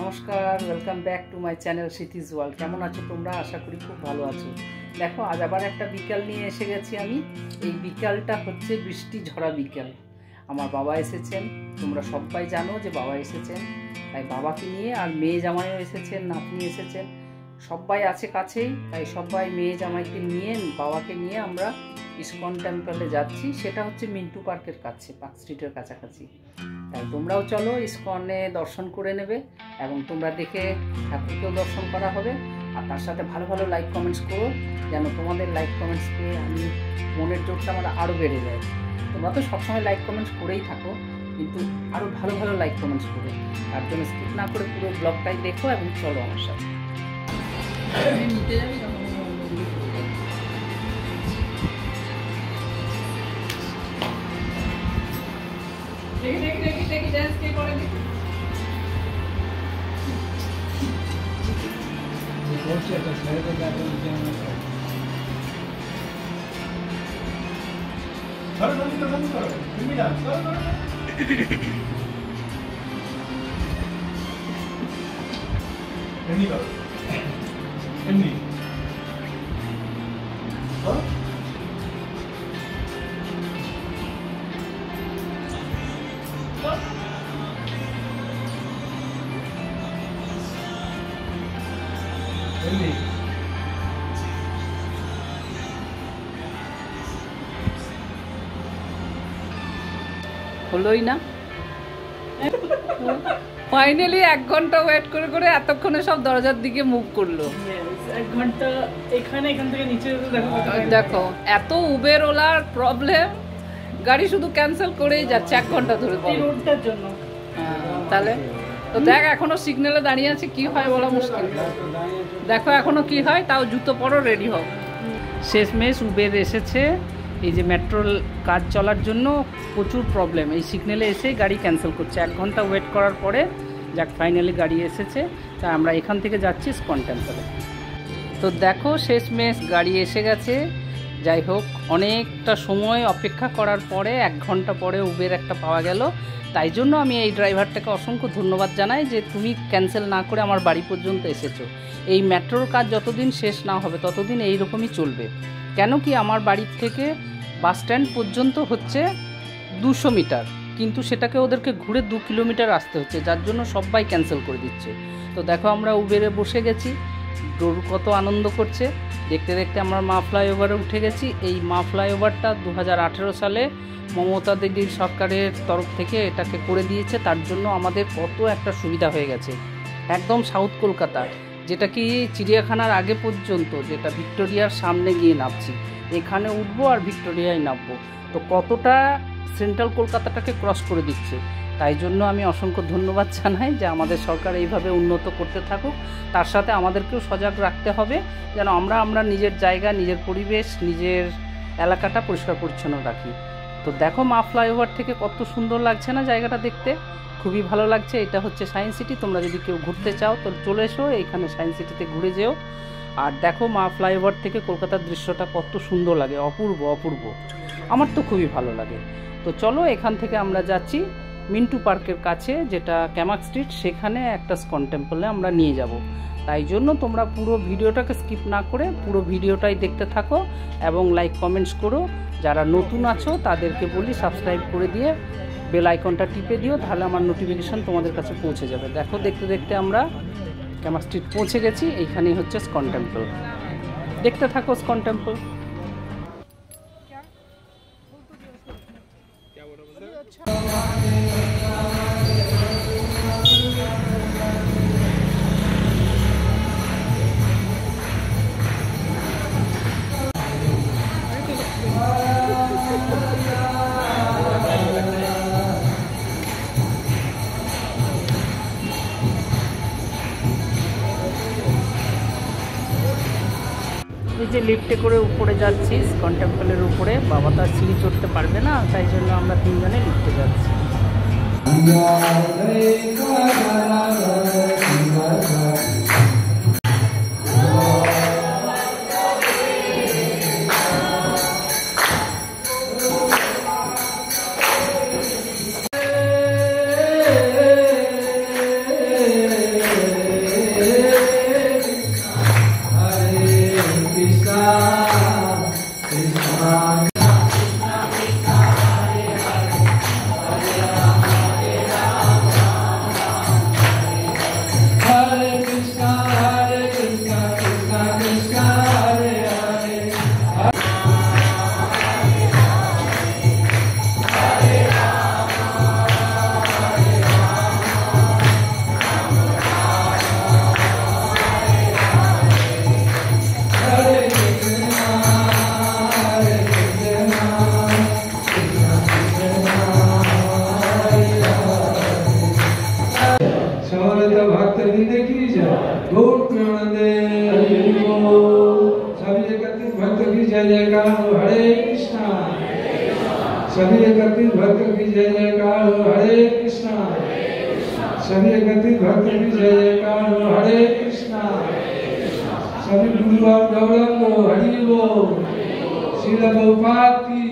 নমস্কার, welcome back to my channel সিটিজ world. কেমন আছো তোমরা? আশা করি খুব ভালো আছো। দেখো, আজ আবার একটা বিকাল নিয়ে এসে গেছি আমি। এই বিকালটা হচ্ছে বৃষ্টি ঝরা বিকাল। আমার বাবা এসেছেন, তোমরা সবাই জানো যে বাবা এসেছেন। তাই বাবাকে নিয়ে, আর মেয়ে জামাইও এসেছেন, নাতনি এসেছেন, সবাই আছে কাছেই। তাই সবাই মেয়ে জামাইকে নিয়ে, বাবাকে নিয়ে আমরা ইসকন টেম্পলে যাচ্ছি। সেটা হচ্ছে মিন্টু পার্কের কাছে, পার্ক স্ট্রিটের কাছাকাছি। তাই তোমরাও চলো, ইসকনে দর্শন করে নেবে এবং তোমরা দেখে ঠাকুরকেও দর্শন করা হবে। আর তার সাথে ভালো ভালো লাইক কমেন্টস করো, যেন তোমাদের লাইক কমেন্টস পেয়ে আমি মনের জোরটা আমার আরও বেড়ে যায়। তোমরা তো সবসময় লাইক কমেন্টস করেই থাকো, কিন্তু আরও ভালো ভালো লাইক কমেন্টস করো। তার জন্য স্কিপ না করে পুরো ব্লগটাই দেখো এবং চলো আমার সাথে। নিতে যাবি তখন দেখি ডান্স কে করে দেখি। হলোই না। ফাইনালি 1 ঘন্টা ওয়েট করে করে এতক্ষণে সব দরজার দিকে মুভ করলো। 1 ঘন্টা এখান থেকে নিচে দেখো, এত উবের ওলার প্রবলেম, গাড়ি শুধু ক্যান্সেল করেই যাচ্ছে 1 ঘন্টা ধরে রোডটার জন্য। তাহলে তো দেখ, এখনো সিগন্যালে দাঁড়িয়ে আছে, কি হয় বলা মুশকিল। দেখো এখনো কি হয়, তাও জুতো পরো, রেডি হও। শেষমেশ উবের এসেছে। এই যে মেট্রোর কাজ চলার জন্য প্রচুর প্রবলেম, এই সিগন্যালে এসে গাড়ি ক্যান্সেল করছে। 1 ঘন্টা ওয়েট করার পরে যাক ফাইনালি গাড়ি এসেছে। তা আমরা এখান থেকে যাচ্ছি ইসকন টেম্পলে। তো দেখো, শেষমেশ গাড়ি এসে গেছে। যাই হোক, অনেকটা সময় অপেক্ষা করার পরে 1 ঘন্টা পরে উবের একটা পাওয়া গেল। তাই জন্য আমি এই ড্রাইভারটাকে অসংখ্য ধন্যবাদ জানাই যে তুমি ক্যান্সেল না করে আমার বাড়ি পর্যন্ত এসেছো। এই মেট্রোর কাজ যতদিন শেষ না হবে ততদিন এইরকমই চলবে। কেন কি, আমার বাড়ির থেকে বাস স্ট্যান্ড পর্যন্ত হচ্ছে 200 মিটার, কিন্তু সেটাকে ওদেরকে ঘুরে 2 কিলোমিটার আসতে হচ্ছে, যার জন্য সবাই ক্যান্সেল করে দিচ্ছে। তো দেখো, আমরা উবেরে বসে গেছি, ডোর কত আনন্দ করছে। দেখতে দেখতে আমরা মা ফ্লাইওভারে উঠে গেছি। এই মা ফ্লাইওভারটা 2018 সালে মমতা দিদির সরকারের তরফ থেকে এটাকে করে দিয়েছে। তার জন্য আমাদের কত একটা সুবিধা হয়ে গেছে। একদম সাউথ কলকাতা, যেটা কি চিড়িয়াখানার আগে পর্যন্ত, যেটা ভিক্টোরিয়ার সামনে গিয়ে নামছি, এখানে উঠবো আর ভিক্টোরিয়ায় নামবো। তো কতটা সেন্ট্রাল কলকাতাটাকে ক্রস করে দিচ্ছে। তাই জন্য আমি অসংখ্য ধন্যবাদ জানাই যে আমাদের সরকার এইভাবে উন্নত করতে থাকুক। তার সাথে আমাদেরকেও সজাগ রাখতে হবে যেন আমরা নিজের জায়গা, নিজের পরিবেশ, নিজের এলাকাটা পরিষ্কার পরিচ্ছন্ন রাখি। তো দেখো, মা ফ্লাইওভার থেকে কত সুন্দর লাগছে না জায়গাটা দেখতে, খুবই ভালো লাগছে। এটা হচ্ছে সায়েন্স সিটি। তোমরা যদি কেউ ঘুরতে চাও তো চলে এসো এইখানে, সায়েন্স সিটিতে ঘুরে যেও। আর দেখো, মা ফ্লাইওভার থেকে কলকাতার দৃশ্যটা কত সুন্দর লাগে, অপূর্ব অপূর্ব। আমার তো খুবই ভালো লাগে। তো চলো, এখান থেকে আমরা যাচ্ছি মিন্টু পার্কের কাছে, যেটা ক্যামাক স্ট্রিট, সেখানে একটা ইসকন টেম্পলে আমরা নিয়ে যাব। তাই জন্য তোমরা পুরো ভিডিওটাকে স্কিপ না করে পুরো ভিডিওটাই দেখতে থাকো এবং লাইক কমেন্টস করো। যারা নতুন আছো তাদেরকে বলি সাবস্ক্রাইব করে দিয়ে বেল আইকনটা টিপে দিও, তাহলে আমার নোটিফিকেশান তোমাদের কাছে পৌঁছে যাবে। দেখো, দেখতে দেখতে আমরা ক্যামাক স্ট্রিট পৌঁছে গেছি। এইখানেই হচ্ছে ইসকন টেম্পল। দেখতে থাকো ইসকন টেম্পল। এই যে লিফটে করে উপরে যাচ্ছি ইসকন টেম্পলের উপরে। বাবা তো আর সিঁড়ি চড়তে পারবে না, তাই জন্য আমরা 3 জনে লিফটে যাচ্ছি। गौर भक्त वृंद की जय, गौर प्रेमानंदे हरि बोल। सभी एकत्रित भक्त की जय जयकार हो, हरे कृष्णा। सभी एकत्रित भक्त की जय जयकार हो, हरे कृष्णा। सभी एकत्रित भक्त की जय जयकार हो, हरे कृष्णा। सभी गुरुवार गौरंग हो, हरि बोल। श्रील प्रभुपाद की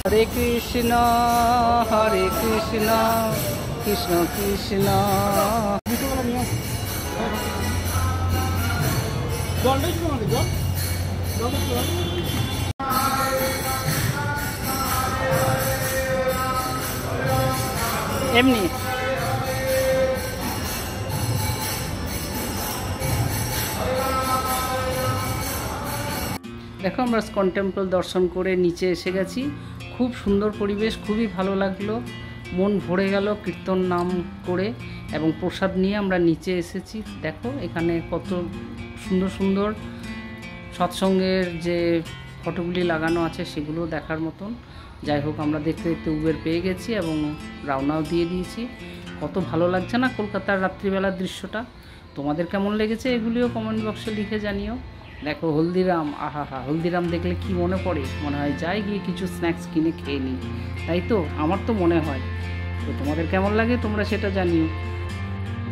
हरे कृष्ण कृष्ण कृष्ण। এমনি দেখো আমরা স্কন টেম্পল দর্শন করে নিচে এসে গেছি। খুব সুন্দর পরিবেশ, খুবই ভালো লাগলো, মন ভরে গেল কীর্তন নাম করে এবং প্রসাদ নিয়ে আমরা নিচে এসেছি। দেখো এখানে কত সুন্দর সুন্দর সৎসঙ্গের যে ফটোগুলি লাগানো আছে সেগুলো দেখার মতন। যাই হোক আমরা দেখতে দেখতে উবের পেয়ে গেছি এবং রওনাও দিয়ে দিয়েছি। কত ভালো লাগছে না কলকাতার রাত্রিবেলার দৃশ্যটা? তোমাদের কেমন লেগেছে এগুলিও কমেন্ট বক্সে লিখে জানিও। দেখো হলদিরাম, আহা হা, হলদিরাম দেখলে কি মনে পড়ে? মনে হয় যাই গিয়ে কিছু স্ন্যাক্স কিনে খেয়ে নিই, তাই তো? আমার তো মনে হয়। তো তোমাদের কেমন লাগে তোমরা সেটা জানিও।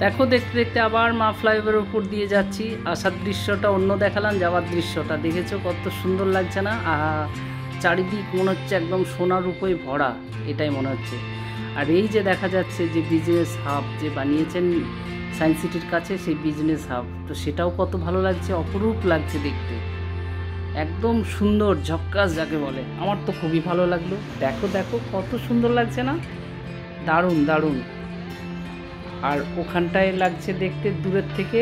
দেখো দেখতে দেখতে আবার মা ফ্লাইওভারের উপর দিয়ে যাচ্ছি। আসার দৃশ্যটা অন্য দেখালাম, যাওয়ার দৃশ্যটা দেখেছো কত সুন্দর লাগছে না? আহা, চারিদিক মনে হচ্ছে একদম সোনার রূপে ভরা, এটাই মনে হচ্ছে। আর এই যে দেখা যাচ্ছে যে বিজনেস হাব যে বানিয়েছেন সায়েন্স সিটির কাছে, সেই বিজনেস হাব, তো সেটাও কত ভালো লাগছে, অপরূপ লাগছে দেখতে, একদম সুন্দর ঝক্কাস যাকে বলে। আমার তো খুবই ভালো লাগলো। দেখো দেখো কত সুন্দর লাগছে না? দারুণ দারুণ। আর ওখানটায় লাগছে দেখতে দূরের থেকে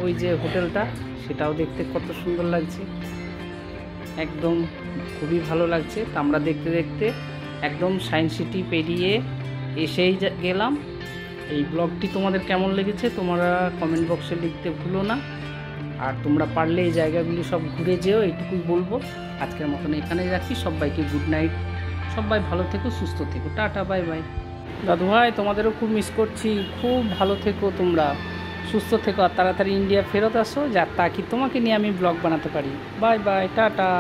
ওই যে হোটেলটা, সেটাও দেখতে কত সুন্দর লাগছে, একদম খুবই ভালো লাগছে। তো আমরা দেখতে দেখতে একদম সায়েন্স সিটি পেরিয়ে এসেই গেলাম। এই ব্লগটি তোমাদের কেমন লেগেছে তোমরা কমেন্ট বক্সে লিখতে ভুলো না। আর তোমরা পারলে এই জায়গাগুলি সব ঘুরে যেও, এইটুকুই বলবো। আজকের মতন এখানেই রাখি। সবাইকে গুড নাইট, সবাই ভালো থেকো, সুস্থ থেকো, টাটা, বাই বাই। দাদু ভাই তোমাদেরও খুব মিস করছি, খুব ভালো থেকো, তোমরা সুস্থ থেকো, আর তাড়াতাড়ি ইন্ডিয়া ফেরত আসো, যা তাকি তোমাকে নিয়ে আমি ব্লগ বানাতে পারি। Bye bye, tata.